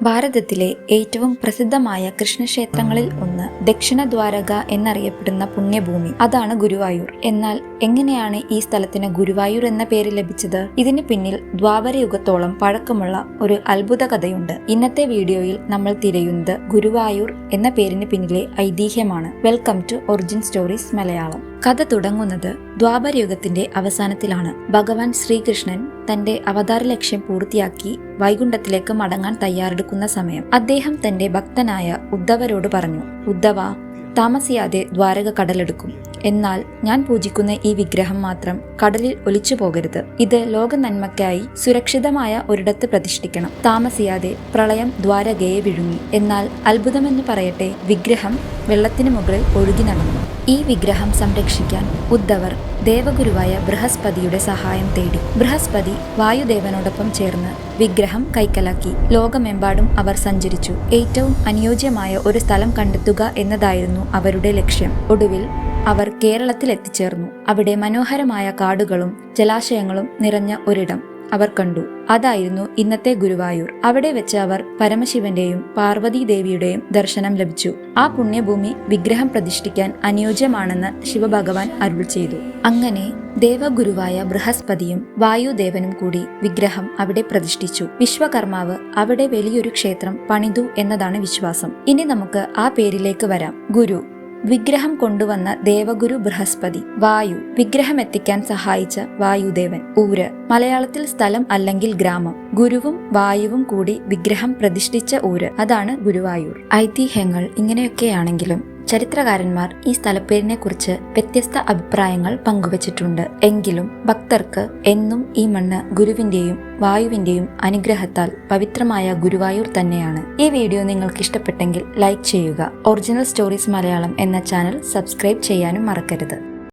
ഭാരതത്തിലെ ഏറ്റവും പ്രസിദ്ധമായ കൃഷ്ണക്ഷേത്രങ്ങളിൽ ഒന്ന് ദക്ഷിണ ദ്വാരക എന്നറിയപ്പെടുന്ന പുണ്യഭൂമി, അതാണ് ഗുരുവായൂർ. എന്നാൽ എങ്ങനെയാണ് ഈ സ്ഥലത്തിന് ഗുരുവായൂർ എന്ന പേര് ലഭിച്ചത്? ഇതിന് പിന്നിൽ ദ്വാപരയുഗത്തോളം പഴക്കമുള്ള ഒരു അത്ഭുത കഥയുണ്ട്. ഇന്നത്തെ വീഡിയോയിൽ നമ്മൾ തിരയുന്നത് ഗുരുവായൂർ എന്ന പേരിന് പിന്നിലെ ഐതിഹ്യമാണ്. Welcome to Origin Stories Malayalam. കഥ തുടങ്ങുന്നത് ദ്വാപരയുഗത്തിന്റെ അവസാനത്തിലാണ്. ഭഗവാൻ ശ്രീകൃഷ്ണൻ തന്റെ അവതാര ലക്ഷ്യം പൂർത്തിയാക്കി വൈകുണ്ഠത്തിലേക്ക് മടങ്ങാൻ തയ്യാറെടുക്കുന്ന സമയം അദ്ദേഹം തന്റെ ഭക്തനായ ഉദ്ധവരോട് പറഞ്ഞു, ഉദ്ധവ, താമസിയാതെ ദ്വാരക കടലെടുക്കും. എന്നാൽ ഞാൻ പൂജിക്കുന്ന ഈ വിഗ്രഹം മാത്രം കടലിൽ ഒലിച്ചു പോകരുത്. ഇത് ലോക നന്മയ്ക്കായി സുരക്ഷിതമായ ഒരിടത്ത് പ്രതിഷ്ഠിക്കണം. താമസിയാതെ പ്രളയം ദ്വാരകയെ വിഴുങ്ങി. എന്നാൽ അത്ഭുതമെന്ന് പറയട്ടെ, വിഗ്രഹം വെള്ളത്തിന് മുകളിൽ ഒഴുകി നടന്നു. ഈ വിഗ്രഹം സംരക്ഷിക്കാൻ ഉദ്ധവർ ദേവഗുരുവായ ബൃഹസ്പതിയുടെ സഹായം തേടി. ബൃഹസ്പതി വായുദേവനോടൊപ്പം ചേർന്ന് വിഗ്രഹം കൈക്കലാക്കി. ലോകമെമ്പാടും അവർ സഞ്ചരിച്ചു. ഏറ്റവും അനുയോജ്യമായ ഒരു സ്ഥലം കണ്ടെത്തുക എന്നതായിരുന്നു അവരുടെ ലക്ഷ്യം. ഒടുവിൽ അവർ കേരളത്തിൽ എത്തിച്ചേർന്നു. അവിടെ മനോഹരമായ കാടുകളും ജലാശയങ്ങളും നിറഞ്ഞ ഒരിടം അവർ കണ്ടു. അതായിരുന്നു ഇന്നത്തെ ഗുരുവായൂർ. അവിടെ വെച്ച് അവർ പരമശിവന്റെയും പാർവതി ദേവിയുടെയും ദർശനം ലഭിച്ചു. ആ പുണ്യഭൂമി വിഗ്രഹം പ്രതിഷ്ഠിക്കാൻ അനുയോജ്യമാണെന്ന് ശിവഭഗവാൻ അരുൾ ചെയ്തു. അങ്ങനെ ദേവഗുരുവായ ബൃഹസ്പതിയും വായുദേവനും കൂടി വിഗ്രഹം അവിടെ പ്രതിഷ്ഠിച്ചു. വിശ്വകർമാവ് അവിടെ വലിയൊരു ക്ഷേത്രം പണിതു എന്നതാണ് വിശ്വാസം. ഇനി നമുക്ക് ആ പേരിലേക്ക് വരാം. ഗുരു, വിഗ്രഹം കൊണ്ടുവന്ന ദേവഗുരു ബൃഹസ്പതി. വായു, വിഗ്രഹം എത്തിക്കാൻ സഹായിച്ച വായുദേവൻ. ഊര്, മലയാളത്തിൽ സ്ഥലം അല്ലെങ്കിൽ ഗ്രാമം. ഗുരുവും വായുവും കൂടി വിഗ്രഹം പ്രതിഷ്ഠിച്ച ഊര്, അതാണ് ഗുരുവായൂർ. ഐതിഹ്യങ്ങൾ ഇങ്ങനെയൊക്കെയാണെങ്കിലും ചരിത്രകാരന്മാർ ഈ സ്ഥലപ്പേരിനെ കുറിച്ച് വ്യത്യസ്ത അഭിപ്രായങ്ങൾ പങ്കുവച്ചിട്ടുണ്ട്. എങ്കിലും ഭക്തർക്ക് എന്നും ഈ മണ്ണ് ഗുരുവിന്റെയും വായുവിന്റെയും അനുഗ്രഹത്താൽ പവിത്രമായ ഗുരുവായൂർ തന്നെയാണ്. ഈ വീഡിയോ നിങ്ങൾക്ക് ഇഷ്ടപ്പെട്ടെങ്കിൽ ലൈക്ക് ചെയ്യുക. ഒറിജിനൽ സ്റ്റോറീസ് മലയാളം എന്ന ചാനൽ സബ്സ്ക്രൈബ് ചെയ്യാനും മറക്കരുത്.